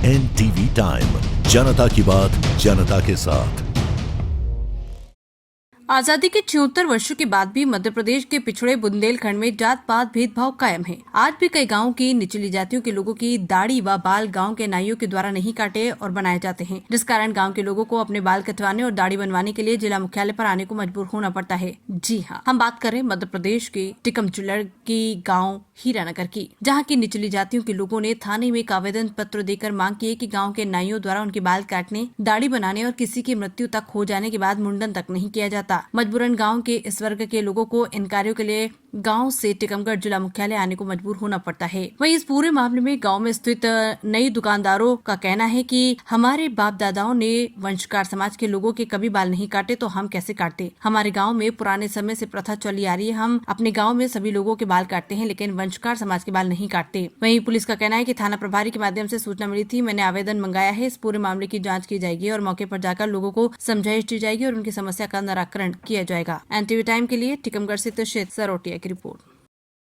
NTV time, जनता की बात जनता के साथ। आजादी के 74 वर्षों के बाद भी मध्य प्रदेश के पिछड़े बुंदेलखंड में जात पात भेदभाव कायम है। आज भी कई गांवों की निचली जातियों के लोगों की दाढ़ी व बाल गांव के नाइयों के द्वारा नहीं काटे और बनाए जाते हैं, जिस कारण गांव के लोगों को अपने बाल कटवाने और दाढ़ी बनवाने के लिए जिला मुख्यालय पर आने को मजबूर होना पड़ता है। जी हाँ, हम बात कर रहे हैं मध्य प्रदेश के टिकमचुलड़ की गाँव हीरानगर की, जहाँ की निचली जातियों के लोगों ने थाने में एक आवेदन पत्र देकर मांग की है कि गाँव के नाइयों द्वारा उनके बाल काटने, दाढ़ी बनाने और किसी की मृत्यु तक हो जाने के बाद मुंडन तक नहीं किया जाता। मजबूरन गांव के इस वर्ग के लोगों को इन कार्यों के लिए गांव से टिकमगढ़ जिला मुख्यालय आने को मजबूर होना पड़ता है। वहीं इस पूरे मामले में गांव में स्थित नई दुकानदारों का कहना है कि हमारे बाप दादाओं ने वंशकार समाज के लोगों के कभी बाल नहीं काटे तो हम कैसे काटते। हमारे गांव में पुराने समय से प्रथा चली आ रही है, हम अपने गांव में सभी लोगों के बाल काटते हैं लेकिन वंशकार समाज के बाल नहीं काटते। वहीं पुलिस का कहना है कि थाना प्रभारी के माध्यम से सूचना मिली थी, मैंने आवेदन मंगाया है, इस पूरे मामले की जाँच की जाएगी और मौके पर जाकर लोगों को समझाइश दी जाएगी और उनकी समस्या का निराकरण किया जाएगा। NTV टाइम के लिए टिकमगढ़ से तुषित सरोटिया की रिपोर्ट।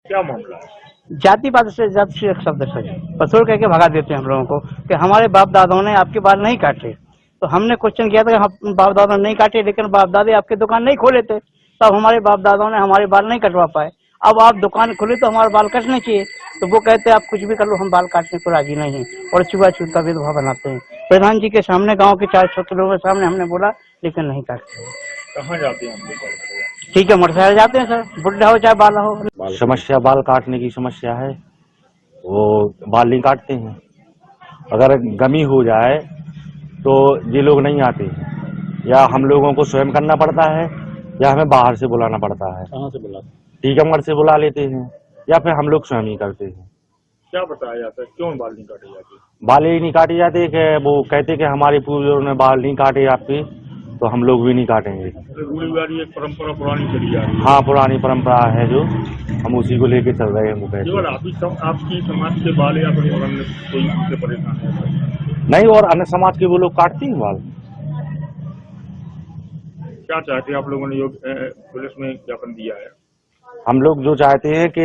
क्या मामला है? जातिवाद से जब से एक शब्द से पसोड़ करके भगा देते हैं हम लोगों को कि हमारे बाप दादाओं ने आपके बाल नहीं काटे। तो हमने क्वेश्चन किया था कि हम बाप दादा नहीं काटे, लेकिन बाप दादे आपके दुकान नहीं खोले थे, तब हमारे बाप दादाओं ने हमारे बाल नहीं कटवा पाए। अब आप दुकान खोले तो हमारे बाल कटने चाहिए, तो वो कहते हैं आप कुछ भी कर लो, हम बाल काटने को राजी नहीं है और छुआछूत का भेदभाव बनाते हैं। प्रधान जी के सामने, गाँव के 4 छोटे लोगों के सामने हमने बोला, लेकिन नहीं काटते। कहाँ जाते हैं? ठीक है, मोटरसाइकिल जाते हैं सर, बुढ़ा हो चाहे बाला हो। समस्या बाल काटने की समस्या है, वो बाल नहीं काटते हैं। अगर गमी हो जाए तो ये लोग नहीं आते, या हम लोगों को स्वयं करना पड़ता है या हमें बाहर से बुलाना पड़ता है। कहाँ से बुलाते? टीकमगढ़ से बुला लेते हैं या फिर हम लोग स्वयं ही करते हैं। क्या बताया जाता है, क्यों बाल नहीं काटे जाते? बाल ही नहीं काटे जाते कि वो कहते कि हमारे पूर्वजों ने बाल नहीं काटे आपके, तो हम लोग भी नहीं काटेंगे। रूढ़िवादी एक परंपरा पुरानी चली जा रही है। हाँ, पुरानी परंपरा है जो हम उसी को लेके चल रहे हैं। केवल आपकी समाज के बाल या फिर और अन्य कोई से परेशान है? नहीं, और अन्य समाज के वो लोग काटते हैं बाल। क्या चाहते हैं आप लोगों ने? पुलिस में ज्ञापन दिया है। हम लोग जो चाहते हैं कि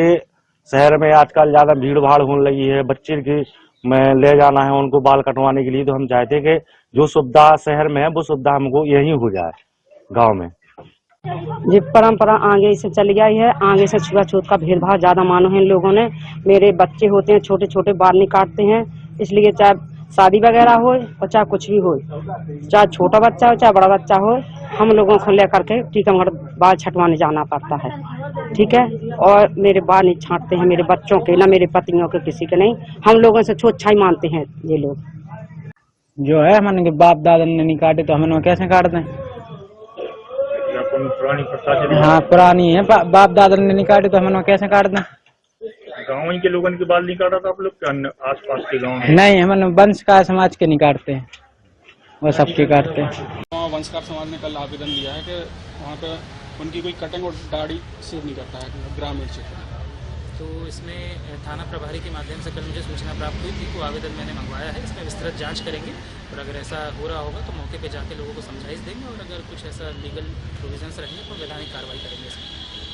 शहर में आजकल ज्यादा भीड़ भाड़ होने लगी है, बच्चे के में ले जाना है उनको बाल कटवाने के लिए, तो हम चाहते हैं कि जो सुविधा शहर में है वो सुविधा हमको यही हो जाए गांव में। ये परंपरा आगे से चली आई है, आगे से छुआछूत का भेदभाव ज्यादा मानो है इन लोगों ने। मेरे बच्चे होते हैं छोटे छोटे, बाल नहीं काटते हैं, इसलिए चाहे शादी वगैरह हो और चाहे कुछ भी हो, चाहे छोटा बच्चा हो चाहे बड़ा बच्चा हो, हम लोगों को लेकर के टीकमगढ़ बाल छटवाने जाना पड़ता है। ठीक है, और मेरे बाल नहीं छांटते हैं, मेरे बच्चों के ना, मेरे पतियों के, किसी के नहीं। हम लोगों से छूतछाई मानते हैं ये लोग। जो है हमने बाप दादा ने नहीं काटे तो हम कैसे काट दें? पुरानी प्रथा। हाँ, पुरानी है, बाप दादा ने नहीं काटे तो हम कैसे काट दें? गाँव के लोगों के बाल नहीं काटा था आप लोग? आस पास के गाँव में? नहीं, हम वंशकार समाज के नहीं काटते हैं, वो सबके काटते हैं। वंशकार समाज ने कल आवेदन दिया है कि वहाँ पे उनकी कोई कटिंग और दाढ़ी सेव नहीं करता है ग्रामीण क्षेत्र में। तो इसमें थाना प्रभारी के माध्यम से कल मुझे सूचना प्राप्त हुई थी, वो आवेदन मैंने मंगवाया है। इसमें विस्तृत जांच करेंगे और अगर ऐसा हो रहा होगा तो मौके पे जाके लोगों को समझाइश देंगे और अगर कुछ ऐसा लीगल प्रोविजंस रहेंगे तो वैधानिक कार्रवाई करेंगे इसमें।